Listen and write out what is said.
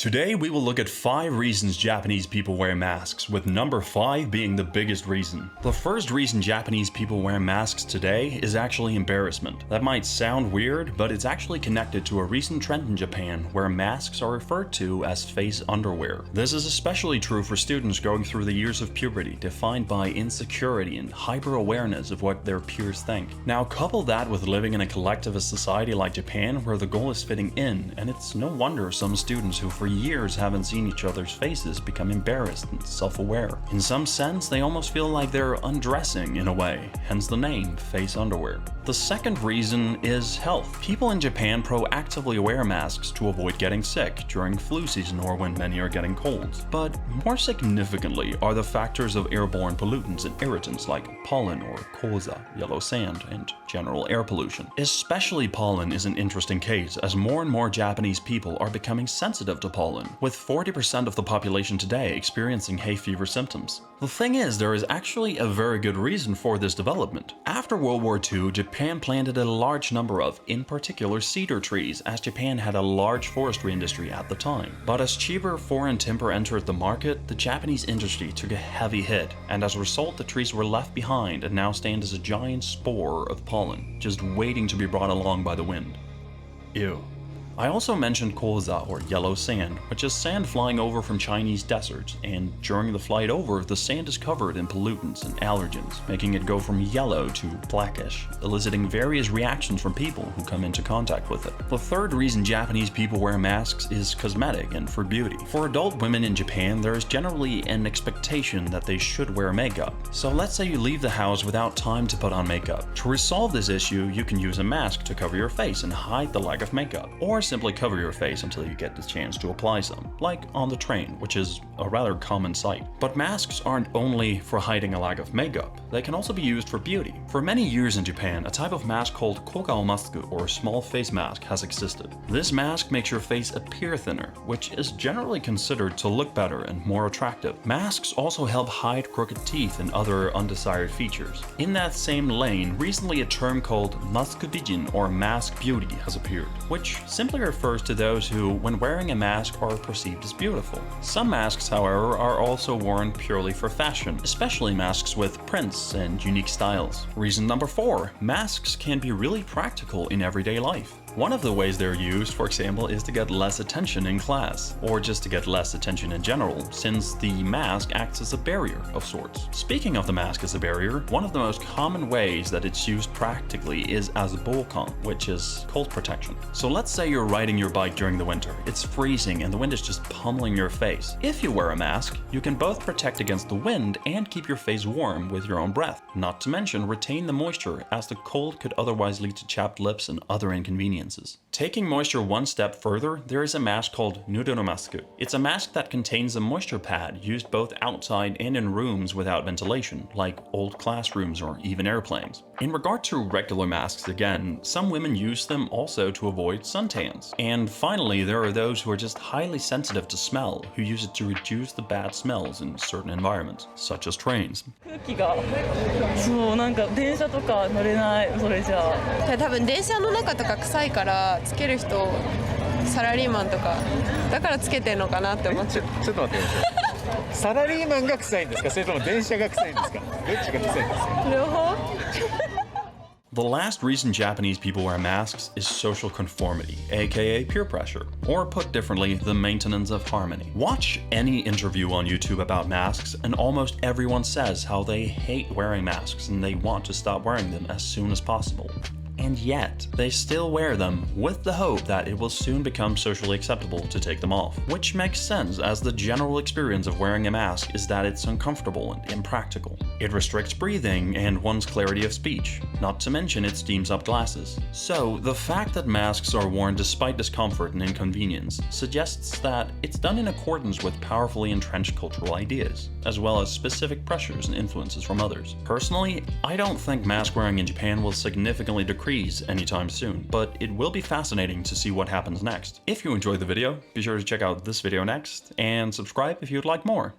Today we will look at 5 reasons Japanese people wear masks, with number 5 being the biggest reason. The first reason Japanese people wear masks today is actually embarrassment. That might sound weird, but it's actually connected to a recent trend in Japan where masks are referred to as face underwear. This is especially true for students going through the years of puberty, defined by insecurity and hyper-awareness of what their peers think. Now couple that with living in a collectivist society like Japan where the goal is fitting in, and it's no wonder some students who for years haven't seen each other's faces become embarrassed and self-aware. In some sense, they almost feel like they're undressing in a way, hence the name face underwear. The second reason is health. People in Japan proactively wear masks to avoid getting sick during flu season or when many are getting colds. But more significantly are the factors of airborne pollutants and irritants like pollen or koza, yellow sand, and general air pollution. Especially pollen is an interesting case as more and more Japanese people are becoming sensitive to pollen, with 40% of the population today experiencing hay fever symptoms. The thing is, there is actually a very good reason for this development. After World War II, Japan planted a large number of, in particular, cedar trees, as Japan had a large forestry industry at the time. But as cheaper foreign timber entered the market, the Japanese industry took a heavy hit, and as a result the trees were left behind and now stand as a giant spore of pollen, just waiting to be brought along by the wind. Ew. I also mentioned koza, or yellow sand, which is sand flying over from Chinese deserts, and during the flight over, the sand is covered in pollutants and allergens, making it go from yellow to blackish, eliciting various reactions from people who come into contact with it. The third reason Japanese people wear masks is cosmetic and for beauty. For adult women in Japan, there is generally an expectation that they should wear makeup. So let's say you leave the house without time to put on makeup. To resolve this issue, you can use a mask to cover your face and hide the lack of makeup, or simply cover your face until you get the chance to apply some, like on the train, which is a rather common sight. But masks aren't only for hiding a lack of makeup, they can also be used for beauty. For many years in Japan, a type of mask called kokao mask, or small face mask, has existed. This mask makes your face appear thinner, which is generally considered to look better and more attractive. Masks also help hide crooked teeth and other undesired features. In that same lane, recently a term called maskubijin, or mask beauty, has appeared, which simply refers to those who, when wearing a mask, are perceived as beautiful. Some masks, however, are also worn purely for fashion, especially masks with prints and unique styles. Reason number 4, masks can be really practical in everyday life. One of the ways they're used, for example, is to get less attention in class, or just to get less attention in general, since the mask acts as a barrier of sorts. Speaking of the mask as a barrier, one of the most common ways that it's used practically is as bokan, which is cold protection. So let's say you're riding your bike during the winter. It's freezing and the wind is just pummeling your face. If you wear a mask, you can both protect against the wind and keep your face warm with your own breath, not to mention retain the moisture, as the cold could otherwise lead to chapped lips and other inconveniences. Taking moisture one step further, there is a mask called Nudono mask. It's a mask that contains a moisture pad used both outside and in rooms without ventilation, like old classrooms or even airplanes. In regard to regular masks again, some women use them also to avoid suntans. And finally, there are those who are just highly sensitive to smell, who use it to reduce the bad smells in certain environments, such as trains. 空気がそうなんか電車とか乗れないそれじゃあ多分電車の中とか臭いからつける人サラリーマンとかだからつけてんのかなって思っちゃう。ちょっと待ってください。サラリーマンが臭いんですか、それとも電車が臭いんですか、どっちが臭いんですか。両方 The last reason Japanese people wear masks is social conformity, aka peer pressure, or put differently, the maintenance of harmony. Watch any interview on YouTube about masks and almost everyone says how they hate wearing masks and they want to stop wearing them as soon as possible. And yet, they still wear them with the hope that it will soon become socially acceptable to take them off. Which makes sense, as the general experience of wearing a mask is that it's uncomfortable and impractical. It restricts breathing and one's clarity of speech, not to mention it steams up glasses. So, the fact that masks are worn despite discomfort and inconvenience suggests that it's done in accordance with powerfully entrenched cultural ideas, as well as specific pressures and influences from others. Personally, I don't think mask wearing in Japan will significantly decrease anytime soon, but it will be fascinating to see what happens next. If you enjoyed the video, be sure to check out this video next, and subscribe if you'd like more.